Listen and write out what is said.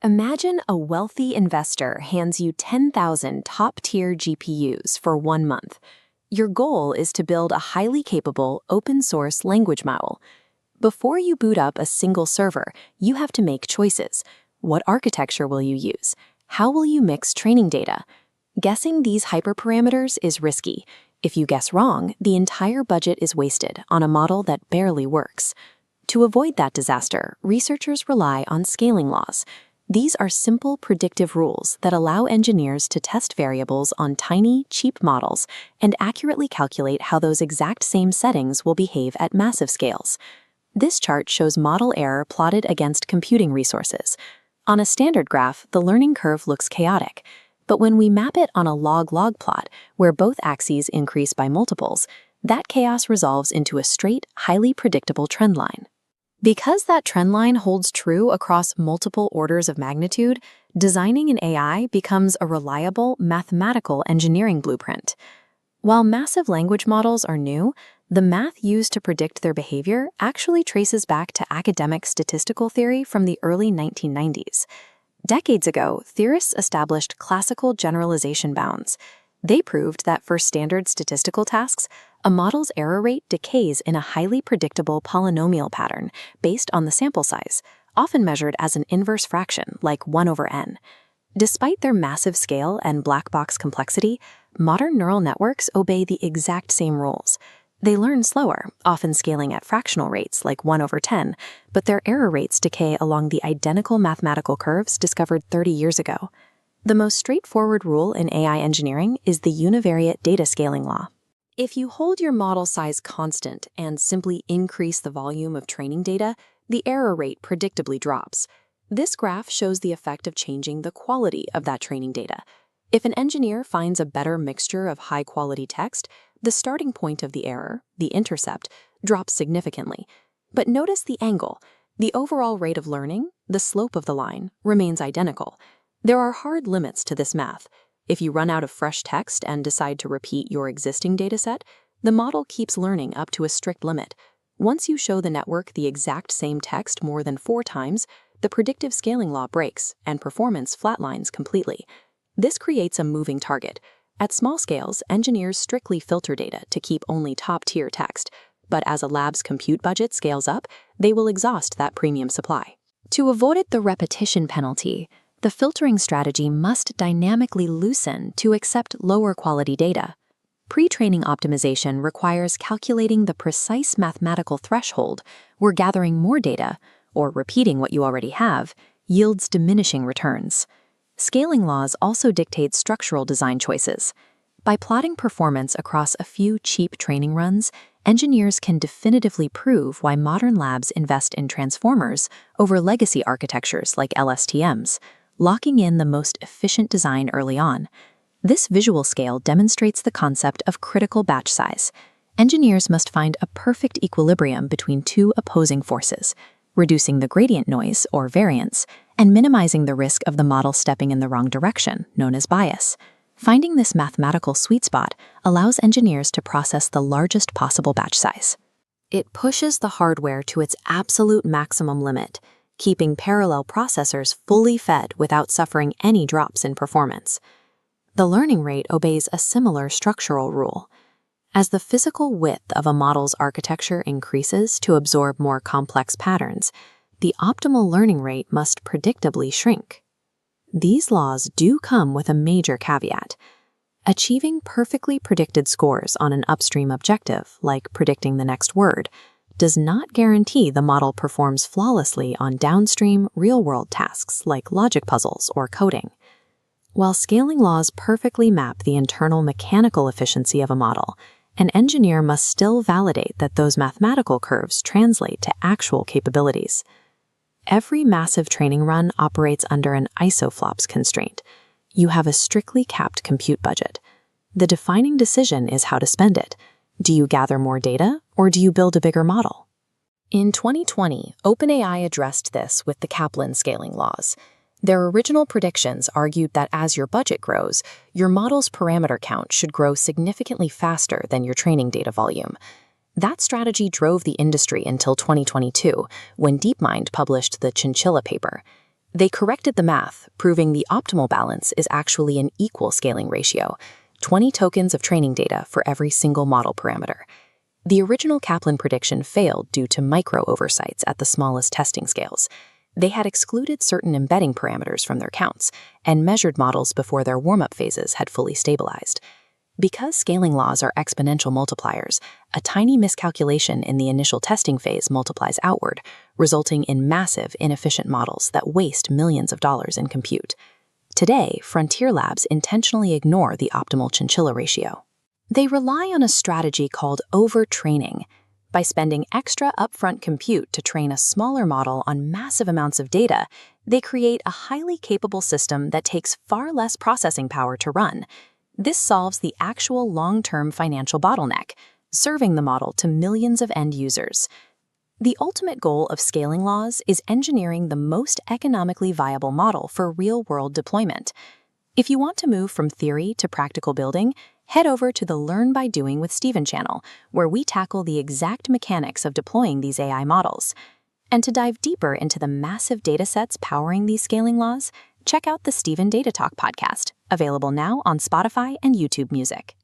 Imagine a wealthy investor hands you 10,000 top-tier GPUs for 1 month. Your goal is to build a highly capable, open-source language model. Before you boot up a single server, you have to make choices. What architecture will you use? How will you mix training data? Guessing these hyperparameters is risky. If you guess wrong, the entire budget is wasted on a model that barely works. To avoid that disaster, researchers rely on scaling laws. These are simple predictive rules that allow engineers to test variables on tiny, cheap models and accurately calculate how those exact same settings will behave at massive scales. This chart shows model error plotted against computing resources. On a standard graph, the learning curve looks chaotic, but when we map it on a log-log plot, where both axes increase by multiples, that chaos resolves into a straight, highly predictable trend line. Because that trend line holds true across multiple orders of magnitude, designing an AI becomes a reliable mathematical engineering blueprint. While massive language models are new, the math used to predict their behavior actually traces back to academic statistical theory from the early 1990s. Decades ago, theorists established classical generalization bounds. They proved that for standard statistical tasks, a model's error rate decays in a highly predictable polynomial pattern based on the sample size, often measured as an inverse fraction, like 1/n. Despite their massive scale and black box complexity, modern neural networks obey the exact same rules. They learn slower, often scaling at fractional rates like 1/10, but their error rates decay along the identical mathematical curves discovered 30 years ago. The most straightforward rule in AI engineering is the univariate data scaling law. If you hold your model size constant and simply increase the volume of training data, the error rate predictably drops. This graph shows the effect of changing the quality of that training data. If an engineer finds a better mixture of high-quality text, the starting point of the error, the intercept, drops significantly. But notice the angle. The overall rate of learning, the slope of the line, remains identical. There are hard limits to this math. If you run out of fresh text and decide to repeat your existing dataset, the model keeps learning up to a strict limit. Once you show the network the exact same text more than 4 times, the predictive scaling law breaks and performance flatlines completely. This creates a moving target. At small scales, engineers strictly filter data to keep only top-tier text, but as a lab's compute budget scales up, they will exhaust that premium supply. To avoid the repetition penalty, the filtering strategy must dynamically loosen to accept lower quality data. Pre-training optimization requires calculating the precise mathematical threshold where gathering more data, or repeating what you already have, yields diminishing returns. Scaling laws also dictate structural design choices. By plotting performance across a few cheap training runs, engineers can definitively prove why modern labs invest in transformers over legacy architectures like LSTMs, locking in the most efficient design early on. This visual scale demonstrates the concept of critical batch size. Engineers must find a perfect equilibrium between 2 opposing forces, reducing the gradient noise, or variance, and minimizing the risk of the model stepping in the wrong direction, known as bias. Finding this mathematical sweet spot allows engineers to process the largest possible batch size. It pushes the hardware to its absolute maximum limit, keeping parallel processors fully fed without suffering any drops in performance. The learning rate obeys a similar structural rule. As the physical width of a model's architecture increases to absorb more complex patterns, the optimal learning rate must predictably shrink. These laws do come with a major caveat. Achieving perfectly predicted scores on an upstream objective, like predicting the next word, does not guarantee the model performs flawlessly on downstream, real-world tasks like logic puzzles or coding. While scaling laws perfectly map the internal mechanical efficiency of a model, an engineer must still validate that those mathematical curves translate to actual capabilities. Every massive training run operates under an isoflops constraint. You have a strictly capped compute budget. The defining decision is how to spend it. Do you gather more data, or do you build a bigger model? In 2020, OpenAI addressed this with the Kaplan scaling laws. Their original predictions argued that as your budget grows, your model's parameter count should grow significantly faster than your training data volume. That strategy drove the industry until 2022, when DeepMind published the Chinchilla paper. They corrected the math, proving the optimal balance is actually an equal scaling ratio, 20 tokens of training data for every single model parameter. The original Kaplan prediction failed due to micro-oversights at the smallest testing scales. They had excluded certain embedding parameters from their counts and measured models before their warm-up phases had fully stabilized. Because scaling laws are exponential multipliers, a tiny miscalculation in the initial testing phase multiplies outward, resulting in massive, inefficient models that waste millions of dollars in compute. Today, frontier labs intentionally ignore the optimal chinchilla ratio. They rely on a strategy called overtraining. By spending extra upfront compute to train a smaller model on massive amounts of data, they create a highly capable system that takes far less processing power to run. This solves the actual long-term financial bottleneck, serving the model to millions of end users. The ultimate goal of scaling laws is engineering the most economically viable model for real-world deployment. If you want to move from theory to practical building, head over to the Learn by Doing with Steven channel, where we tackle the exact mechanics of deploying these AI models. And to dive deeper into the massive datasets powering these scaling laws, check out the Steven Data Talk podcast, available now on Spotify and YouTube Music.